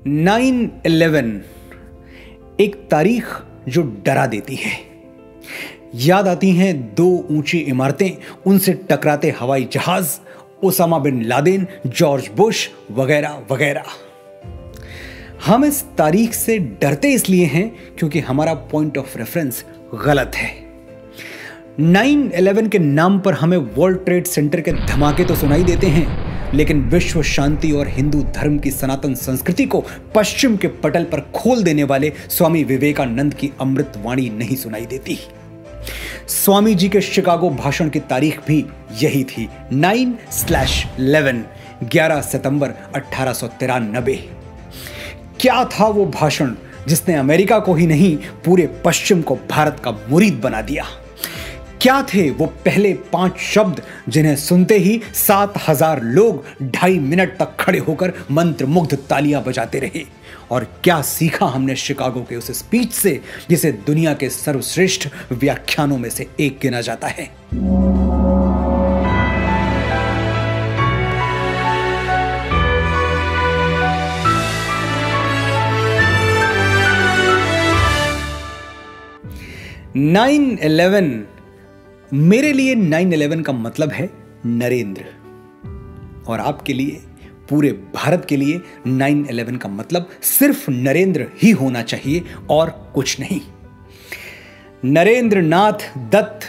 9/11 एक तारीख जो डरा देती है। याद आती हैं दो ऊंची इमारतें, उनसे टकराते हवाई जहाज, Osama bin Laden, George Bush वगैरह वगैरह। हम इस तारीख से डरते इसलिए हैं क्योंकि हमारा पॉइंट ऑफ रेफरेंस गलत है। 9/11 के नाम पर हमें वर्ल्ड ट्रेड सेंटर के धमाके तो सुनाई देते हैं, लेकिन विश्व शांति और हिंदू धर्म की सनातन संस्कृति को पश्चिम के पटल पर खोल देने वाले स्वामी विवेकानंद की अमृत वाणी नहीं सुनाई देती। स्वामी जी के शिकागो भाषण की तारीख भी यही थी, 9/11, 11 सितंबर 1893। क्या था वो भाषण जिसने अमेरिका को ही नहीं पूरे पश्चिम को भारत का मुरीद बना दिया? क्या थे वो पहले 5 शब्द जिन्हें सुनते ही 7,000 लोग 2.5 मिनट तक खड़े होकर मंत्रमुग्ध तालियां बजाते रहे? और क्या सीखा हमने शिकागो के उस स्पीच से जिसे दुनिया के सर्वश्रेष्ठ व्याख्यानों में से एक गिना जाता है? मेरे लिए 9/11 का मतलब है नरेंद्र, और आपके लिए, पूरे भारत के लिए 9/11 का मतलब सिर्फ नरेंद्र ही होना चाहिए और कुछ नहीं। नरेंद्र नाथ दत्त,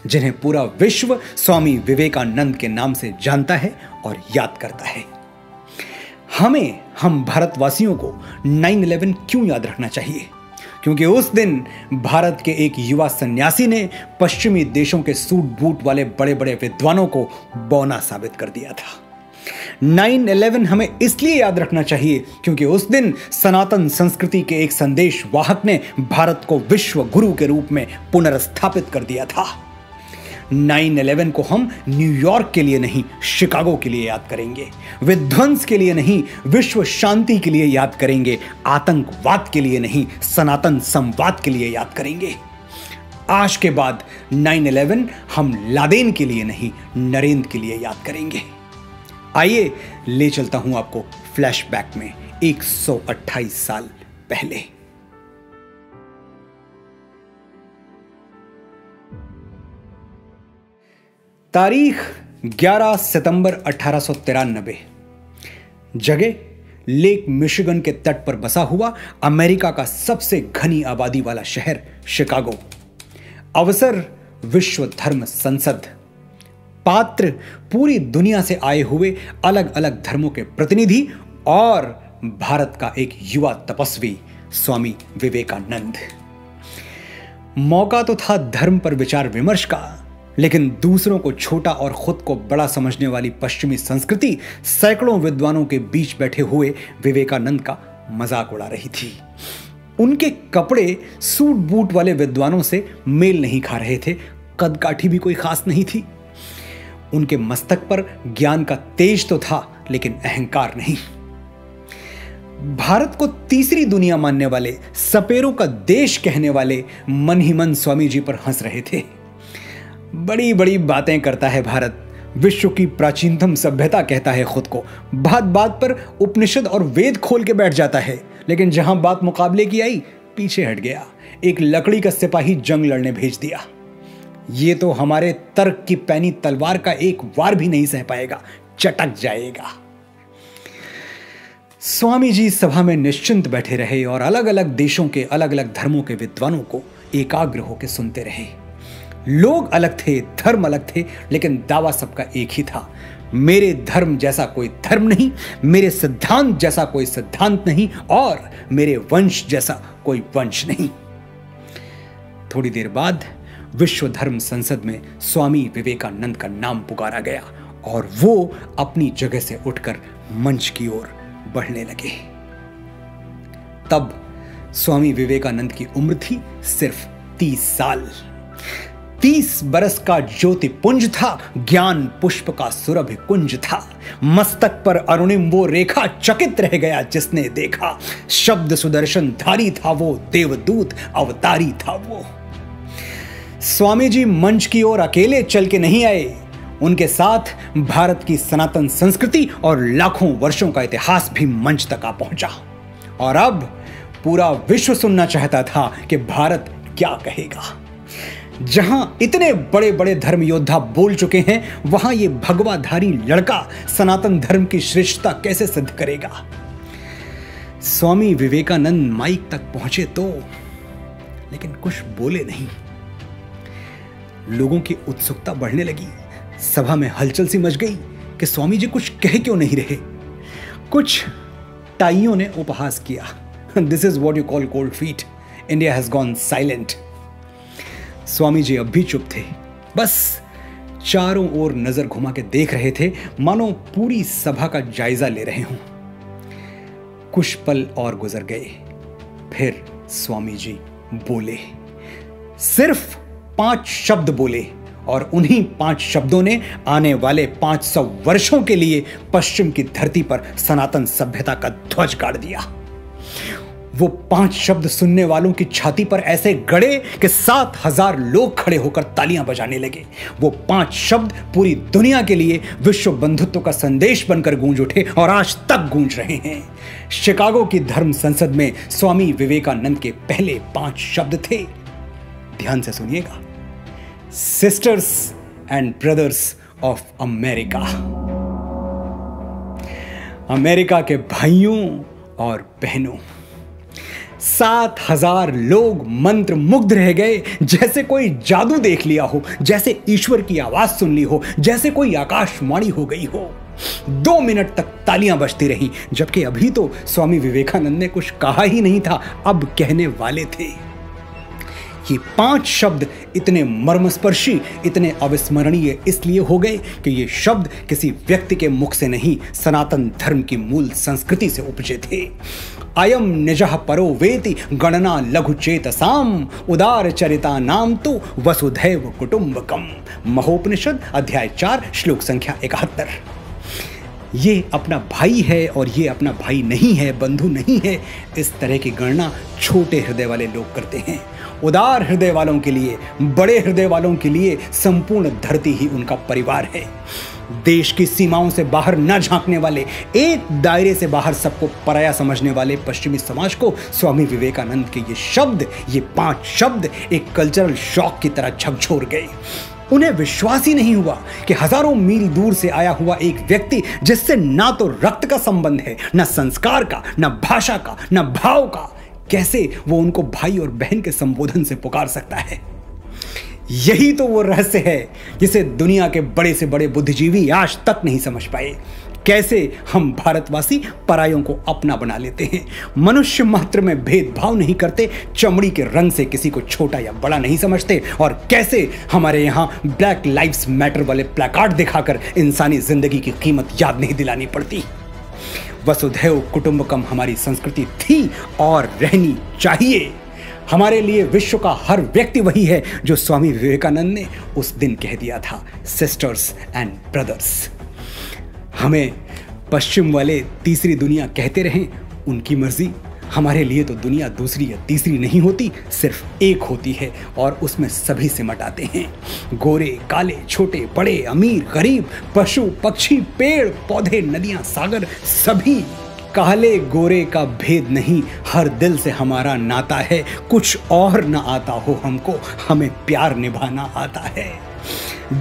जिन्हें पूरा विश्व स्वामी विवेकानंद के नाम से जानता है और याद करता है। हम भारतवासियों को 9/11 क्यों याद रखना चाहिए? क्योंकि उस दिन भारत के एक युवा सन्यासी ने पश्चिमी देशों के सूट बूट वाले बड़े बड़े विद्वानों को बौना साबित कर दिया था। 9/11 हमें इसलिए याद रखना चाहिए क्योंकि उस दिन सनातन संस्कृति के एक संदेश वाहक ने भारत को विश्व गुरु के रूप में पुनर्स्थापित कर दिया था। 9/11 को हम न्यूयॉर्क के लिए नहीं, शिकागो के लिए याद करेंगे। विध्वंस के लिए नहीं, विश्व शांति के लिए याद करेंगे। आतंकवाद के लिए नहीं, सनातन संवाद के लिए याद करेंगे। आज के बाद 9/11 हम लादेन के लिए नहीं, नरेंद्र के लिए याद करेंगे। आइए ले चलता हूं आपको फ्लैशबैक में 128 साल पहले। तारीख 11 सितंबर 1893। जगह लेक मिशिगन के तट पर बसा हुआ अमेरिका का सबसे घनी आबादी वाला शहर शिकागो। अवसर विश्व धर्म संसद। पात्र पूरी दुनिया से आए हुए अलग अलग धर्मों के प्रतिनिधि और भारत का एक युवा तपस्वी स्वामी विवेकानंद। मौका तो था धर्म पर विचार विमर्श का, लेकिन दूसरों को छोटा और खुद को बड़ा समझने वाली पश्चिमी संस्कृति सैकड़ों विद्वानों के बीच बैठे हुए विवेकानंद का मजाक उड़ा रही थी। उनके कपड़े सूट बूट वाले विद्वानों से मेल नहीं खा रहे थे, कदकाठी भी कोई खास नहीं थी। उनके मस्तक पर ज्ञान का तेज तो था, लेकिन अहंकार नहीं। भारत को तीसरी दुनिया मानने वाले, सपेरों का देश कहने वाले मन ही मन स्वामी जी पर हंस रहे थे। बड़ी बड़ी बातें करता है भारत, विश्व की प्राचीनतम सभ्यता कहता है खुद को। बात बात पर उपनिषद और वेद खोल के बैठ जाता है, लेकिन जहां बात मुकाबले की आई पीछे हट गया। एक लकड़ी का सिपाही जंग लड़ने भेज दिया। ये तो हमारे तर्क की पैनी तलवार का एक वार भी नहीं सह पाएगा, चटक जाएगा। स्वामी जी सभा में निश्चिंत बैठे रहे और अलग अलग देशों के अलग अलग धर्मों के विद्वानों को एकाग्र होकर सुनते रहे। लोग अलग थे, धर्म अलग थे, लेकिन दावा सबका एक ही था, मेरे धर्म जैसा कोई धर्म नहीं, मेरे सिद्धांत जैसा कोई सिद्धांत नहीं, और मेरे वंश जैसा कोई वंश नहीं। थोड़ी देर बाद विश्व धर्म संसद में स्वामी विवेकानंद का नाम पुकारा गया और वो अपनी जगह से उठकर मंच की ओर बढ़ने लगे। तब स्वामी विवेकानंद की उम्र थी सिर्फ 30 साल। 30 बरस का ज्योतिपुंज था, ज्ञान पुष्प का सुरभि कुंज था। मस्तक पर अरुणिम वो रेखा, चकित रह गया जिसने देखा। शब्द सुदर्शन धारी था वो, देवदूत अवतारी था वो। स्वामी जी मंच की ओर अकेले चल के नहीं आए, उनके साथ भारत की सनातन संस्कृति और लाखों वर्षों का इतिहास भी मंच तक आ पहुंचा। और अब पूरा विश्व सुनना चाहता था कि भारत क्या कहेगा। जहां इतने बड़े बड़े धर्म योद्धा बोल चुके हैं, वहां ये भगवाधारी लड़का सनातन धर्म की श्रेष्ठता कैसे सिद्ध करेगा। स्वामी विवेकानंद माइक तक पहुंचे तो, लेकिन कुछ बोले नहीं। लोगों की उत्सुकता बढ़ने लगी। सभा में हलचल सी मच गई कि स्वामी जी कुछ कह क्यों नहीं रहे। कुछ टाइयों ने उपहास किया, this is what you call cold feet, India has gone silent. Swami ji अब भी चुप थे, बस चारों ओर नजर घुमा के देख रहे थे, मानो पूरी सभा का जायजा ले रहे हों। कुछ पल और गुजर गए, फिर स्वामी जी बोले। सिर्फ 5 शब्द बोले और उन्हीं 5 शब्दों ने आने वाले 500 वर्षों के लिए पश्चिम की धरती पर सनातन सभ्यता का ध्वज गाड़ दिया। वो 5 शब्द सुनने वालों की छाती पर ऐसे गड़े कि 7000 लोग खड़े होकर तालियां बजाने लगे। वो 5 शब्द पूरी दुनिया के लिए विश्व बंधुत्व का संदेश बनकर गूंज उठे और आज तक गूंज रहे हैं। शिकागो की धर्म संसद में स्वामी विवेकानंद के पहले 5 शब्द थे। ध्यान से सुनिएगा, sisters and brothers of America. America के भाइयों और बहनों। 7000 लोग मंत्र मुग्ध रह गए, जैसे कोई जादू देख लिया हो, जैसे ईश्वर की आवाज सुन ली हो, जैसे कोई आकाशवाणी हो गई हो। 2 मिनट तक तालियां बजती रहीं, जबकि अभी तो स्वामी विवेकानंद ने कुछ कहा ही नहीं था, अब कहने वाले थे। ये 5 शब्द इतने मर्मस्पर्शी, इतने अविस्मरणीय इसलिए हो गए कि ये शब्द किसी व्यक्ति के मुख से नहीं, सनातन धर्म की मूल संस्कृति से उपजे थे। अयम निजः परो वेति गणना लघु चेतसाम उदार चरिता नाम तो वसुधैव कुटुंबकम। महोपनिषद अध्याय 4 श्लोक संख्या 71। ये अपना भाई है और ये अपना भाई नहीं है, बंधु नहीं है, इस तरह की गणना छोटे हृदय वाले लोग करते हैं। उदार हृदय वालों के लिए, बड़े हृदय वालों के लिए संपूर्ण धरती ही उनका परिवार है। देश की सीमाओं से बाहर न झांकने वाले, एक दायरे से बाहर सबको पराया समझने वाले पश्चिमी समाज को स्वामी विवेकानंद के ये शब्द, ये 5 शब्द एक कल्चरल शॉक की तरह झकझोर गए। उन्हें विश्वास ही नहीं हुआ कि हजारों मील दूर से आया हुआ एक व्यक्ति, जिससे ना तो रक्त का संबंध है, ना संस्कार का, ना भाषा का, ना भाव का, कैसे वो उनको भाई और बहन के संबोधन से पुकार सकता है। यही तो वो रहस्य है जिसे दुनिया के बड़े से बड़े बुद्धिजीवी आज तक नहीं समझ पाए। कैसे हम भारतवासी परायों को अपना बना लेते हैं, मनुष्य मात्र में भेदभाव नहीं करते, चमड़ी के रंग से किसी को छोटा या बड़ा नहीं समझते, और कैसे हमारे यहाँ ब्लैक लाइव्स मैटर वाले प्लैकार्ड दिखाकर इंसानी जिंदगी की कीमत याद नहीं दिलानी पड़ती। वसुधैव कुटुंबकम हमारी संस्कृति थी और रहनी चाहिए। हमारे लिए विश्व का हर व्यक्ति वही है जो स्वामी विवेकानंद ने उस दिन कह दिया था, सिस्टर्स एंड ब्रदर्स। हमें पश्चिम वाले तीसरी दुनिया कहते रहें, उनकी मर्जी। हमारे लिए तो दुनिया दूसरी या तीसरी नहीं होती, सिर्फ एक होती है, और उसमें सभी सिमट आते हैं। गोरे काले, छोटे बड़े, अमीर गरीब, पशु पक्षी, पेड़ पौधे, नदियां सागर, सभी। काले गोरे का भेद नहीं, हर दिल से हमारा नाता है। कुछ और न आता हो हमको, हमें प्यार निभाना आता है।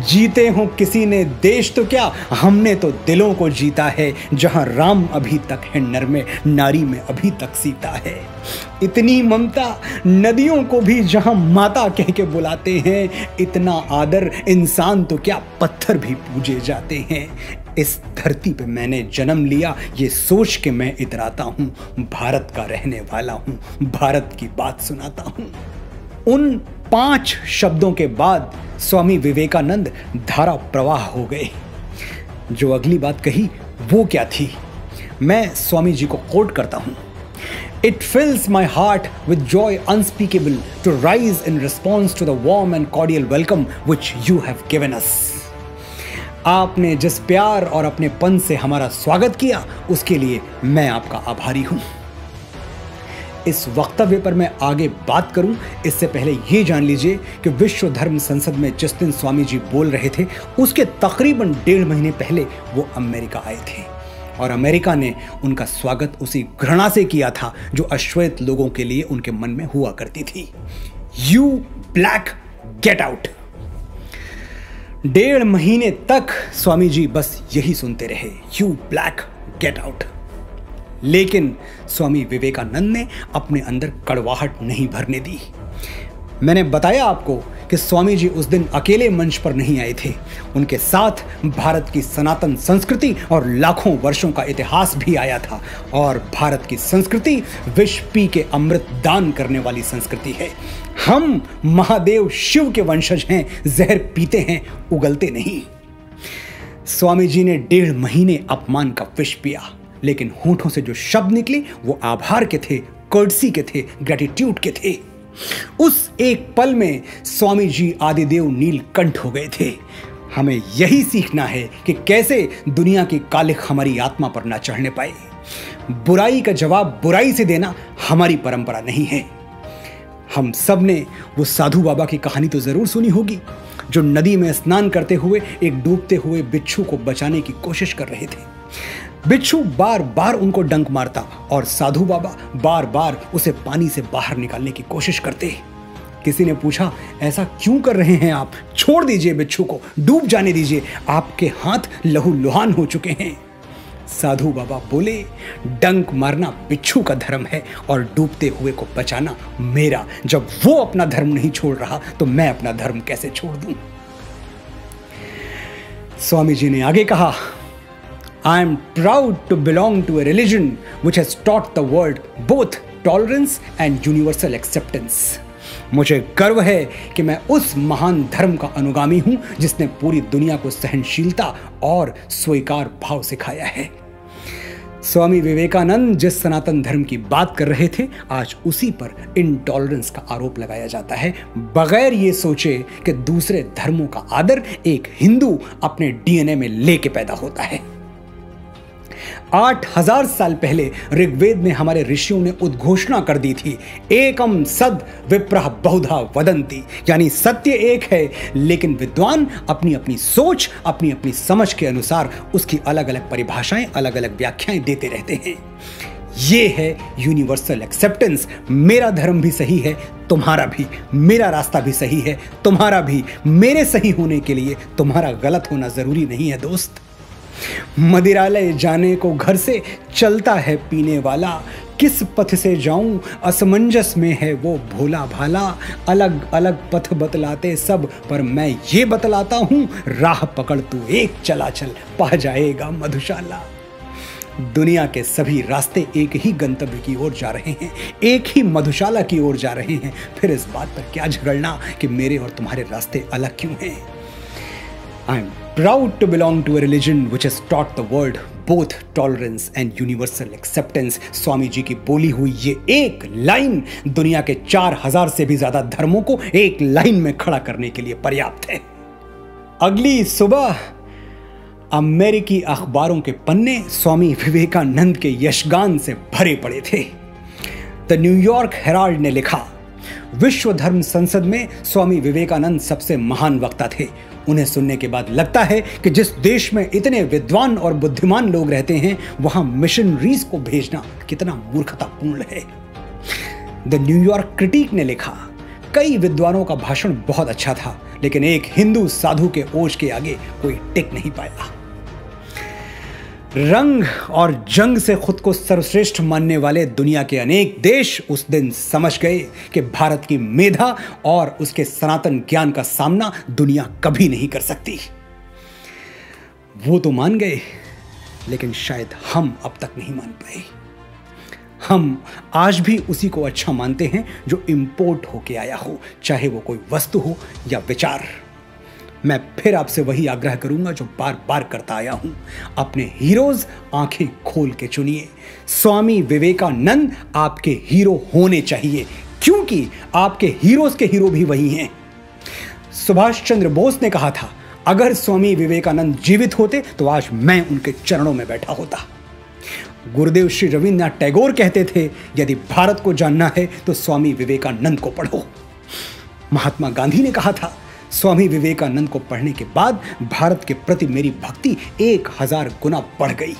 जीते हो किसी ने देश तो क्या, हमने तो दिलों को जीता है। जहां राम अभी तक है नर में, नारी में अभी तक सीता है। इतनी ममता, नदियों को भी जहां माता कह के बुलाते हैं। इतना आदर, इंसान तो क्या पत्थर भी पूजे जाते हैं। इस धरती पे मैंने जन्म लिया, ये सोच के मैं इतराता हूं, भारत का रहने वाला हूं, भारत की बात सुनाता हूं। उन 5 शब्दों के बाद स्वामी विवेकानंद धारा प्रवाह हो गए। जो अगली बात कही वो क्या थी, मैं स्वामी जी को कोट करता हूं। It fills my heart with joy unspeakable to rise in response to the warm and cordial welcome which you have given us. आपने जिस प्यार और अपने पन से हमारा स्वागत किया, उसके लिए मैं आपका आभारी हूं। इस वक्तव्य पर मैं आगे बात करूं, इससे पहले ये जान लीजिए कि विश्व धर्म संसद में जिस दिन स्वामी जी बोल रहे थे, उसके तकरीबन 1.5 महीने पहले वो अमेरिका आए थे। और अमेरिका ने उनका स्वागत उसी घृणा से किया था जो अश्वेत लोगों के लिए उनके मन में हुआ करती थी। You black get out. 1.5 महीने तक स्वामी जी बस यही सुनते रहे, यू ब्लैक गेट आउट। लेकिन स्वामी विवेकानंद ने अपने अंदर कड़वाहट नहीं भरने दी। मैंने बताया आपको कि स्वामी जी उस दिन अकेले मंच पर नहीं आए थे, उनके साथ भारत की सनातन संस्कृति और लाखों वर्षों का इतिहास भी आया था। और भारत की संस्कृति विष पी के अमृत दान करने वाली संस्कृति है। हम महादेव शिव के वंशज हैं, जहर पीते हैं, उगलते नहीं। स्वामी जी ने 1.5 महीने अपमान का विष पिया, लेकिन होठों से जो शब्द निकले वो आभार के थे, कर्टसी के थे, ग्रेटिट्यूड के थे। उस एक पल में स्वामी जी आदिदेव नीलकंठ हो गए थे। हमें यही सीखना है कि कैसे दुनिया की कालिख हमारी आत्मा पर ना चढ़ने पाए। बुराई का जवाब बुराई से देना हमारी परंपरा नहीं है। हम सब ने वो साधु बाबा की कहानी तो जरूर सुनी होगी, जो नदी में स्नान करते हुए एक डूबते हुए बिच्छू को बचाने की कोशिश कर रहे थे। बिच्छू बार बार उनको डंक मारता और साधु बाबा बार बार उसे पानी से बाहर निकालने की कोशिश करते। किसी ने पूछा, ऐसा क्यों कर रहे हैं आप? छोड़ दीजिए बिच्छू को, डूब जाने दीजिए, आपके हाथ लहू लुहान हो चुके हैं। साधु बाबा बोले, डंक मारना बिच्छू का धर्म है और डूबते हुए को बचाना मेरा। जब वो अपना धर्म नहीं छोड़ रहा तो मैं अपना धर्म कैसे छोड़ दूं? स्वामी जी ने आगे कहा, I am proud to belong to a religion which has taught the world both tolerance and universal acceptance. मुझे गर्व है कि मैं उस महान धर्म का अनुगामी हूं जिसने पूरी दुनिया को सहनशीलता और स्वीकार भाव सिखाया है। स्वामी विवेकानंद जिस सनातन धर्म की बात कर रहे थे, आज उसी पर इनटॉलरेंस का आरोप लगाया जाता है, बगैर ये सोचे कि दूसरे धर्मों का आदर एक हिंदू अपने डीएनए में लेके पैदा होता है। 8000 साल पहले ऋग्वेद में हमारे ऋषियों ने उद्घोषणा कर दी थी, एकम सद विप्रः बहुधा वदंती, यानी सत्य एक है, लेकिन विद्वान अपनी अपनी सोच, अपनी अपनी समझ के अनुसार उसकी अलग अलग परिभाषाएं, अलग अलग व्याख्याएं देते रहते हैं। ये है यूनिवर्सल एक्सेप्टेंस। मेरा धर्म भी सही है, तुम्हारा भी, मेरा रास्ता भी सही है, तुम्हारा भी। मेरे सही होने के लिए तुम्हारा गलत होना जरूरी नहीं है दोस्त। मदिरालय जाने को घर से चलता है पीने वाला, किस पथ से जाऊं असमंजस में है वो भोला भाला। अलग अलग पथ बतलाते सब, पर मैं ये बतलाता हूं, राह पकड़ तू एक चला चल, पा जाएगा मधुशाला। दुनिया के सभी रास्ते एक ही गंतव्य की ओर जा रहे हैं, एक ही मधुशाला की ओर जा रहे हैं। फिर इस बात पर क्या झगड़ना कि मेरे और तुम्हारे रास्ते अलग क्यों हैं। I am proud to belong to a religion which has taught the world both tolerance and universal acceptance. Swami ji की बोली हुई ये एक लाइन दुनिया के 4000 से भी ज्यादा धर्मों को एक लाइन में खड़ा करने के लिए पर्याप्त है। अगली सुबह अमेरिकी अखबारों के पन्ने स्वामी विवेकानंद के यशगान से भरे पड़े थे। द न्यूयॉर्क हेराल्ड ने लिखा, विश्व धर्म संसद में स्वामी विवेकानंद सबसे महान वक्ता थे। उन्हें सुनने के बाद लगता है कि जिस देश में इतने विद्वान और बुद्धिमान लोग रहते हैं, वहां मिशनरीज को भेजना कितना मूर्खतापूर्ण है। द न्यूयॉर्क क्रिटिक ने लिखा, कई विद्वानों का भाषण बहुत अच्छा था, लेकिन एक हिंदू साधु के ओज के आगे कोई टिक नहीं पाया। रंग और जंग से खुद को सर्वश्रेष्ठ मानने वाले दुनिया के अनेक देश उस दिन समझ गए कि भारत की मेधा और उसके सनातन ज्ञान का सामना दुनिया कभी नहीं कर सकती। वो तो मान गए, लेकिन शायद हम अब तक नहीं मान पाए। हम आज भी उसी को अच्छा मानते हैं जो इंपोर्ट होके आया हो, चाहे वो कोई वस्तु हो या विचार। मैं फिर आपसे वही आग्रह करूंगा जो बार बार करता आया हूं, अपने हीरोज आंखें खोल के चुनिए। स्वामी विवेकानंद आपके हीरो होने चाहिए, क्योंकि आपके हीरोज के हीरो भी वही हैं। सुभाष चंद्र बोस ने कहा था, अगर स्वामी विवेकानंद जीवित होते तो आज मैं उनके चरणों में बैठा होता। गुरुदेव श्री रविन्द्रनाथ टैगोर कहते थे, यदि भारत को जानना है तो स्वामी विवेकानंद को पढ़ो। महात्मा गांधी ने कहा था, स्वामी विवेकानंद को पढ़ने के बाद भारत के प्रति मेरी भक्ति 1000 गुना बढ़ गई।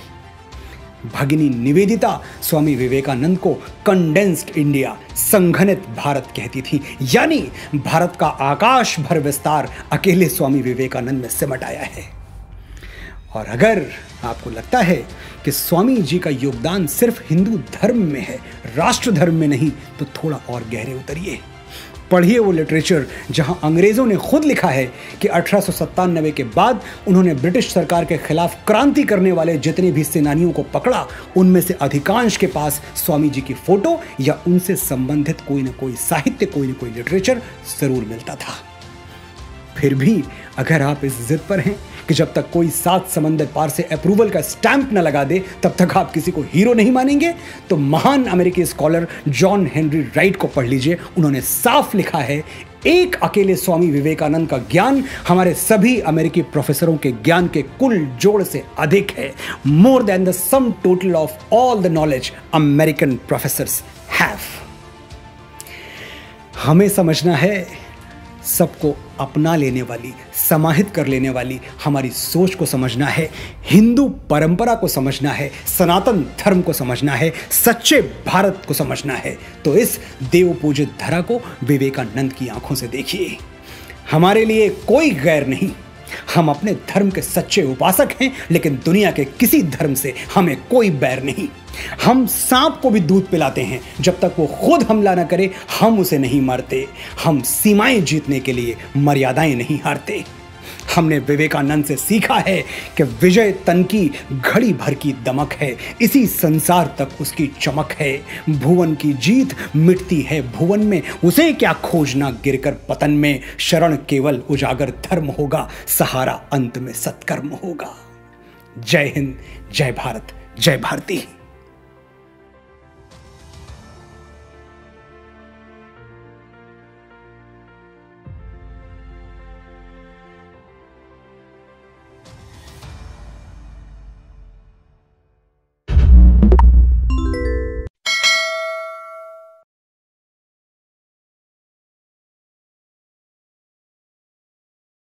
भगिनी निवेदिता स्वामी विवेकानंद को कंडेंस्ड इंडिया, संघनित भारत कहती थी, यानी भारत का आकाश भर विस्तार अकेले स्वामी विवेकानंद में सिमट आया है। और अगर आपको लगता है कि स्वामी जी का योगदान सिर्फ हिंदू धर्म में है, राष्ट्र धर्म में नहीं, तो थोड़ा और गहरे उतरिए, पढ़िए वो लिटरेचर जहां अंग्रेजों ने खुद लिखा है कि 1897 के बाद उन्होंने ब्रिटिश सरकार के खिलाफ क्रांति करने वाले जितने भी सेनानियों को पकड़ा, उनमें से अधिकांश के पास स्वामी जी की फोटो या उनसे संबंधित कोई ना कोई साहित्य, कोई ना कोई लिटरेचर जरूर मिलता था। फिर भी अगर आप इस जिद पर हैं कि जब तक कोई 7 समंदर पार से अप्रूवल का स्टैंप न लगा दे तब तक आप किसी को हीरो नहीं मानेंगे, तो महान अमेरिकी स्कॉलर जॉन हेनरी राइट को पढ़ लीजिए। उन्होंने साफ लिखा है, एक अकेले स्वामी विवेकानंद का ज्ञान हमारे सभी अमेरिकी प्रोफेसरों के ज्ञान के कुल जोड़ से अधिक है, more than the sum total of all the knowledge American professors have. हमें समझना है, सबको अपना लेने वाली, समाहित कर लेने वाली हमारी सोच को समझना है, हिंदू परंपरा को समझना है, सनातन धर्म को समझना है, सच्चे भारत को समझना है। तो इस देव पूजित धरा को विवेकानंद की आंखों से देखिए। हमारे लिए कोई गैर नहीं, हम अपने धर्म के सच्चे उपासक हैं, लेकिन दुनिया के किसी धर्म से हमें कोई बैर नहीं। हम सांप को भी दूध पिलाते हैं, जब तक वो खुद हमला ना करे हम उसे नहीं मारते। हम सीमाएं जीतने के लिए मर्यादाएं नहीं हारते। हमने विवेकानंद से सीखा है कि विजय तन की घड़ी भर की दमक है, इसी संसार तक उसकी चमक है। भुवन की जीत मिटती है भुवन में, उसे क्या खोजना गिरकर पतन में। शरण केवल उजागर धर्म होगा, सहारा अंत में सत्कर्म होगा। जय हिंद, जय भारत, जय भारती।